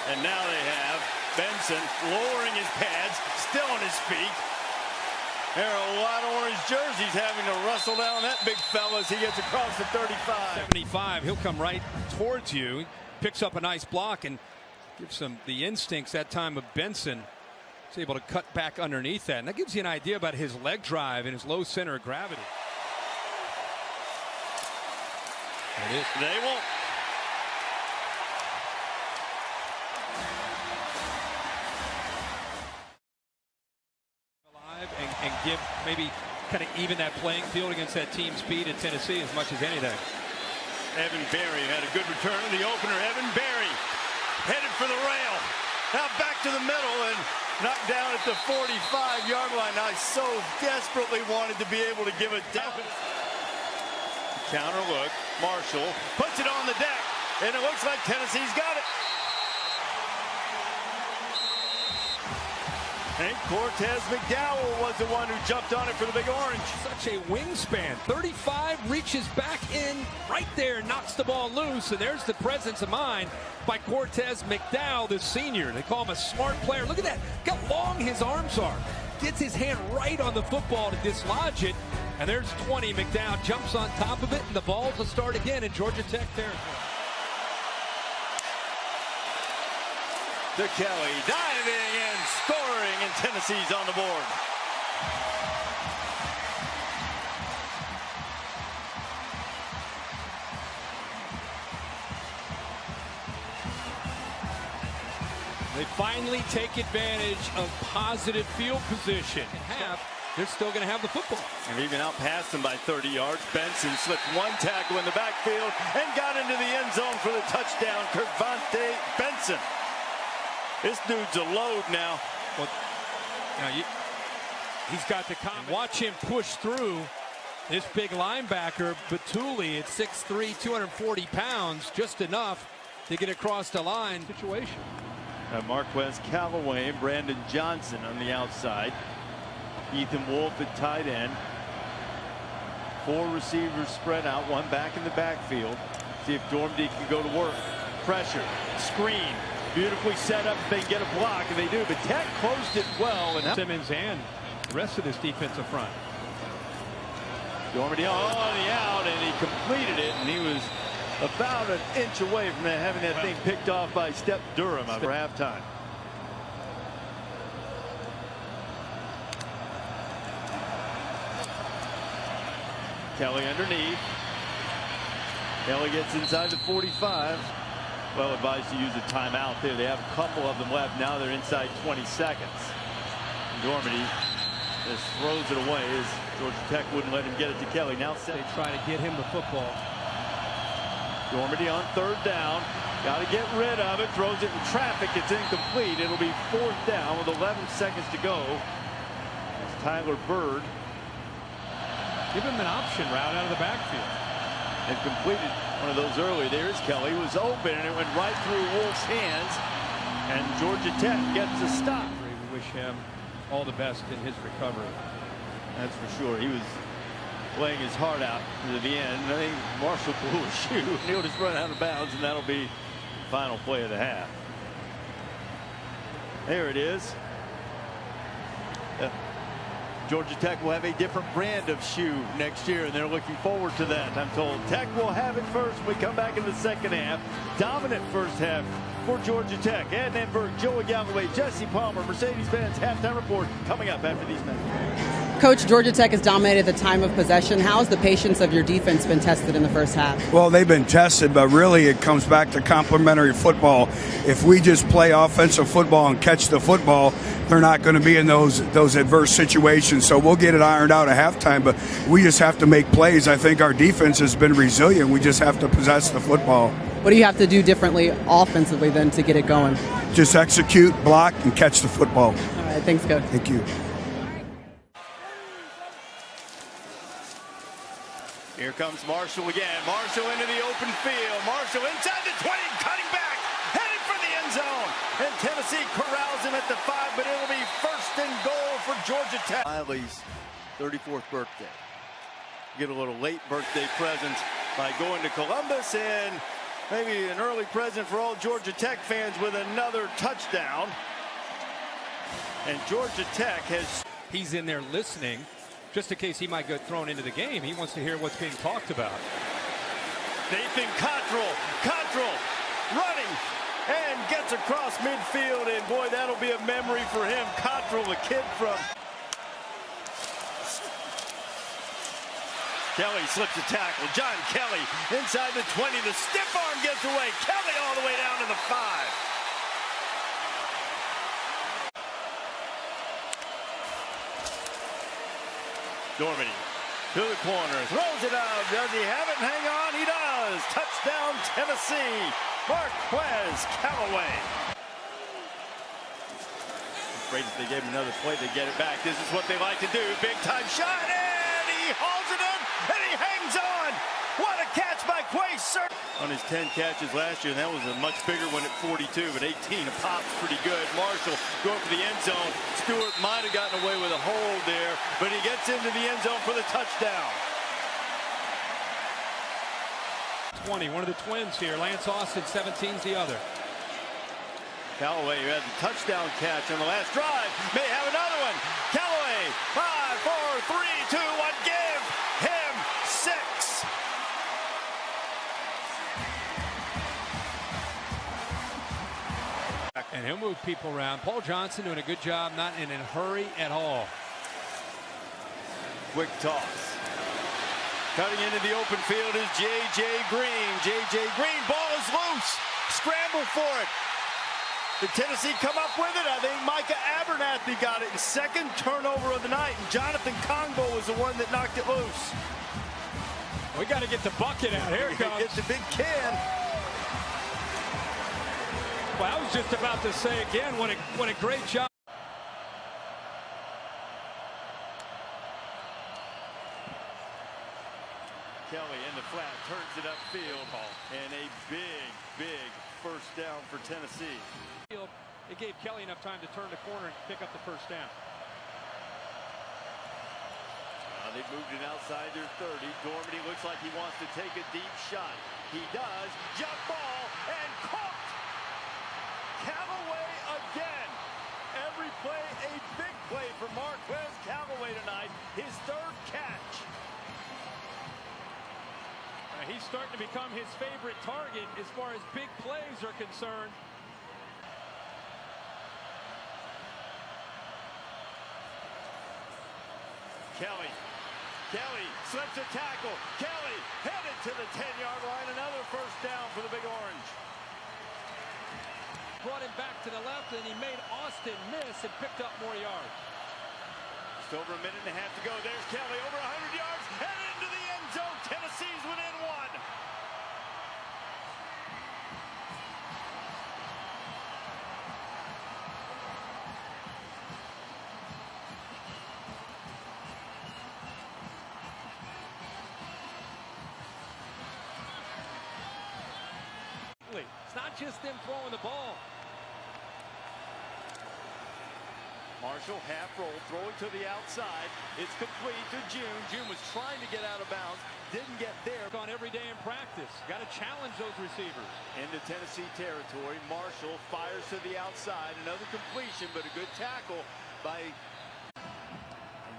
And now they have Benson lowering his pads, still on his feet. There are a lot of orange jerseys having to wrestle down that big fella as he gets across the 35. 75, he'll come right towards you, picks up a nice block and gives him the instincts that time of Benson. He's able to cut back underneath that. And that gives you an idea about his leg drive and his low center of gravity. It is. They won't. Alive and give maybe kind of even that playing field against that team speed at Tennessee as much as anything. Evan Berry had a good return in the opener. Evan Berry headed for the rail. Now back to the middle and knocked down at the 45-yard line. I so desperately wanted to be able to give it down. Counter look. Marshall puts it on the deck, and it looks like Tennessee's got it. And Cortez McDowell was the one who jumped on it for the Big Orange. Such a wingspan. 35 reaches back in right there, knocks the ball loose, and there's the presence of mind by Cortez McDowell, the senior. They call him a smart player. Look at that. Look how long his arms are. Gets his hand right on the football to dislodge it. And there's 20. McDowell jumps on top of it, and the ball will start again in Georgia Tech territory. To Kelly, diving and scoring, and Tennessee's on the board. They finally take advantage of positive field position. They're still going to have the football. And even out past him by 30 yards. Benson slipped one tackle in the backfield and got into the end zone for the touchdown. Kervonte Benson. This dude's a load now. Well, he's got the comment. Watch him push through this big linebacker, Batuli, at 6'3", 240 pounds, just enough to get across the line situation. Marquez Callaway and Brandon Johnson on the outside. Ethan Wolf at tight end. 4 receivers spread out, one back in the backfield. See if Dormady can go to work. Pressure, screen, beautifully set up. They get a block, and they do. But Tech closed it well. And Simmons and the rest of this defensive front. Dormady on the out, and he completed it, and he was about an inch away from having that thing picked off by Step Durham for halftime. Kelly underneath. Kelly gets inside the 45. Well advised to use a timeout there. They have a couple of them left. Now they're inside 20 seconds. Dormady just throws it away as Georgia Tech wouldn't let him get it to Kelly. Now they try to get him the football. Dormady on 3rd down. Got to get rid of it. Throws it in traffic. It's incomplete. It'll be 4th down with 11 seconds to go. It's Tyler Bird. Give him an option route out of the backfield. And completed one of those early. There's Kelly. It was open, and it went right through Wolf's hands. And Georgia Tech gets a stop. We wish him all the best in his recovery. That's for sure. He was playing his heart out to the end. I think Marshall blew a shoe, and he'll just run out of bounds, and that'll be the final play of the half. There it is. Georgia Tech will have a different brand of shoe next year, and they're looking forward to that, I'm told. Tech will have it first when we come back in the second half. Dominant first half for Georgia Tech. Ed Enberg, Joey Galloway, Jesse Palmer, Mercedes-Benz halftime report coming up after these minutes. Coach, Georgia Tech has dominated the time of possession. How's the patience of your defense been tested in the first half? Well, they've been tested, but really it comes back to complementary football. If we just play offensive football and catch the football, they're not going to be in those adverse situations. So we'll get it ironed out at halftime, but we just have to make plays. I think our defense has been resilient. We just have to possess the football. What do you have to do differently offensively then to get it going? Just execute, block, and catch the football. All right, thanks, Coach. Thank you. Here comes Marshall again. Marshall into the open field. Marshall inside the 20, cutting back, headed for the end zone. And Tennessee corrals him at the 5, but it'll be 1st and goal for Georgia Tech. Miley's 34th birthday. Get a little late birthday present by going to Columbus, and Maybe an early present for all Georgia Tech fans with another touchdown. And Georgia Tech has... He's in there listening, just in case he might get thrown into the game. He wants to hear what's being talked about. Nathan Cottrell running and gets across midfield, and boy, that'll be a memory for him. Cottrell, the kid from... Kelly slips a tackle. John Kelly inside the 20. The stiff arm gets away. Kelly all the way down to the 5. Dormady to the corner, throws it out. Does he have it? Hang on, he does. Touchdown, Tennessee. Marquez Callaway. Afraid if they gave him another play, they get it back. This is what they like to do. Big time shot, and he hauls it in, and he hangs on. What a catch by Quay Sir. On his 10 catches last year, and that was a much bigger one at 42, but 18 a pop's pretty good. Marshall going for the end zone. Stewart might have gotten away with a hold there, but he gets into the end zone for the touchdown. 20, one of the twins here. Lance Austin, 17's the other. Callaway, who had the touchdown catch on the last drive, may have another one. Callaway, 5, 4, 3, 2, 1, give him 6. And he'll move people around. Paul Johnson doing a good job, not in a hurry at all. Quick toss. Cutting into the open field is J.J. Green. J.J. Green, ball is loose. Scramble for it. Did Tennessee come up with it? I think Micah Abernathy got it. Second turnover of the night. And Jonathan Congo was the one that knocked it loose. We got to get the bucket out. Here it comes. It's a big can. Well, I was just about to say again, what a great job. Kelly in the flat, turns it upfield, and a big first down for Tennessee. It gave Kelly enough time to turn the corner and pick up the first down. They moved it outside their 30. Dormady looks like he wants to take a deep shot. He does. Jump ball and caught. Callaway again. Every play, a big play for Marquez Callaway tonight. His third catch. He's starting to become his favorite target as far as big plays are concerned. Kelly slips a tackle. Kelly headed to the 10-yard line. Another first down for the Big Orange. Brought him back to the left, and he made Austin miss and picked up more yards. Just over a minute and a half to go. There's Kelly, over 100 yards, and into the end zone. Tennessee's within 1. It's not just them throwing the ball. Marshall half roll, throwing to the outside. It's complete to June. June was trying to get out of bounds, didn't get there. On every day in practice. Got to challenge those receivers. Into Tennessee territory. Marshall fires to the outside. Another completion, but a good tackle by...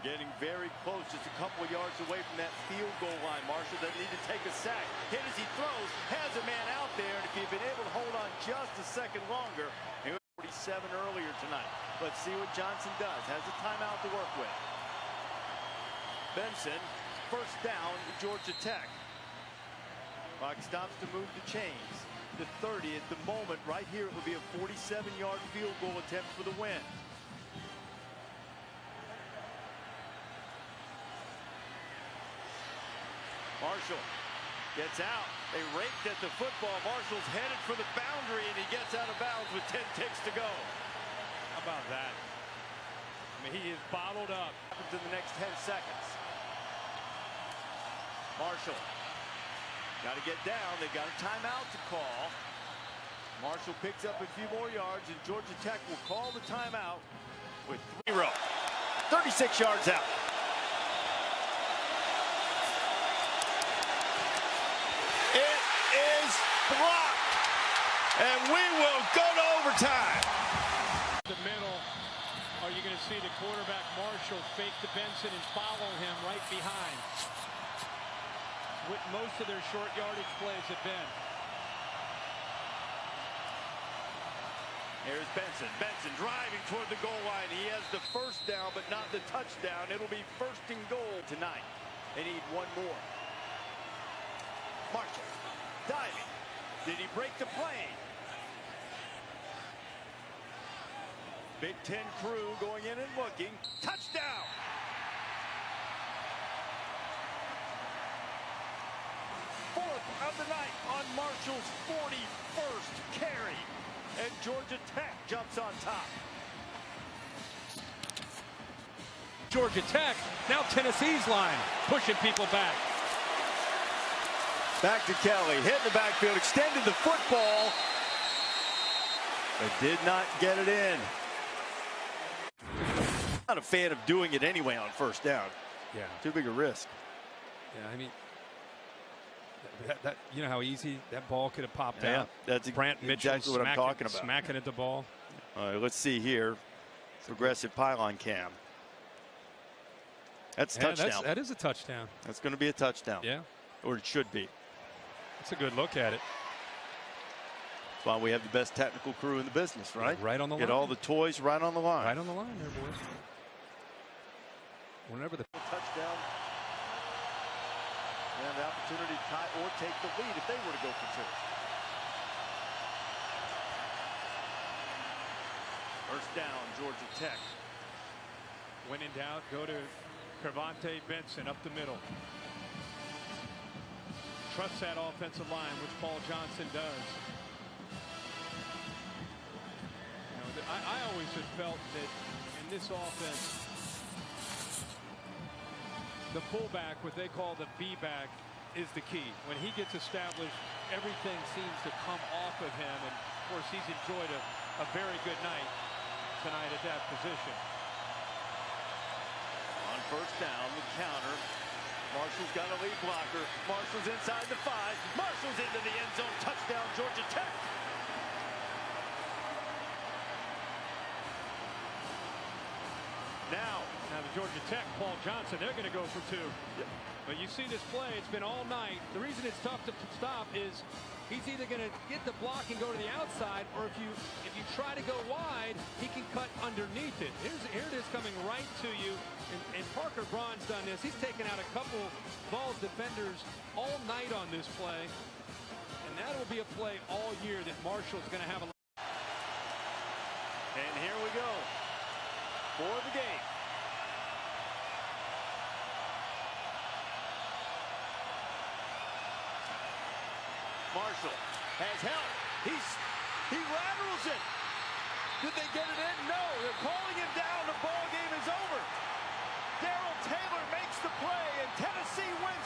Getting very close, just a couple of yards away from that field goal line. Marshall doesn't need to take a sack. Hit as he throws, has a man out there, and if he'd been able to hold on just a second longer, he was 47 earlier tonight. Let's see what Johnson does. Has a timeout to work with. Benson, first down to Georgia Tech. Clock stops to move the chains. The 30 at the moment, right here, it would be a 47-yard field goal attempt for the win. Marshall gets out. They raked at the football. Marshall's headed for the boundary, and he gets out of bounds with 10 ticks to go. How about that? I mean, he is bottled up. Happens in the next 10 seconds. Marshall got to get down. They've got a timeout to call. Marshall picks up a few more yards, and Georgia Tech will call the timeout with 3 row. 36 yards out. It is blocked. And we will go to overtime. The middle. Are you going to see the quarterback Marshall fake to Benson and follow him right behind? What most of their short yardage plays have been. Here's Benson. Benson driving toward the goal line. He has the first down, but not the touchdown. It'll be first and goal tonight. They need one more. Marshall diving. Did he break the plane? Big Ten crew going in and looking. Touchdown! Fourth of the night on Marshall's 41st carry. And Georgia Tech jumps on top. Georgia Tech, now Tennessee's line, pushing people back. Back to Kelly, hit the backfield, extended the football, but did not get it in. Not a fan of doing it anyway on first down. Yeah. Too big a risk. Yeah, I mean, that you know how easy that ball could have popped Yeah, out. that's Brant Mitchell exactly what I'm talking about. Smacking at the ball. All right, let's see here. Progressive pylon cam. That's a touchdown. That is a touchdown. That's going to be a touchdown. Yeah. Or it should be. That's a good look at it. That's why we have the best technical crew in the business, right? Yeah, right on the line. Get all the toys right on the line. Right on the line there, boys. Whenever the touchdown. And the opportunity to tie or take the lead if they were to go for two. First down, Georgia Tech. When in doubt, go to Cravante Benson up the middle. Trust that offensive line, which Paul Johnson does. You know, I always have felt that in this offense, the fullback, what they call the B-back, is the key. When he gets established, everything seems to come off of him. And, of course, he's enjoyed a very good night tonight at that position. On first down, the counter. Marshall's got a lead blocker. Marshall's inside the 5. Marshall's into the end zone. Touchdown, Georgia Tech. Now the Georgia Tech, Paul Johnson, they're going to go for two. Yep. But you see this play, it's been all night. The reason it's tough to stop is he's either going to get the block and go to the outside, or if you try to go wide, he can cut underneath it. Here it is coming right to you. And Parker Braun's done this. He's taken out a couple Vols defenders all night on this play. And that will be a play all year that Marshall's going to have a... And here we go for the game. Marshall has help. He rattles it. Did they get it in? No. They're calling him down. The ball game is over. Darrell Taylor makes the play, and Tennessee wins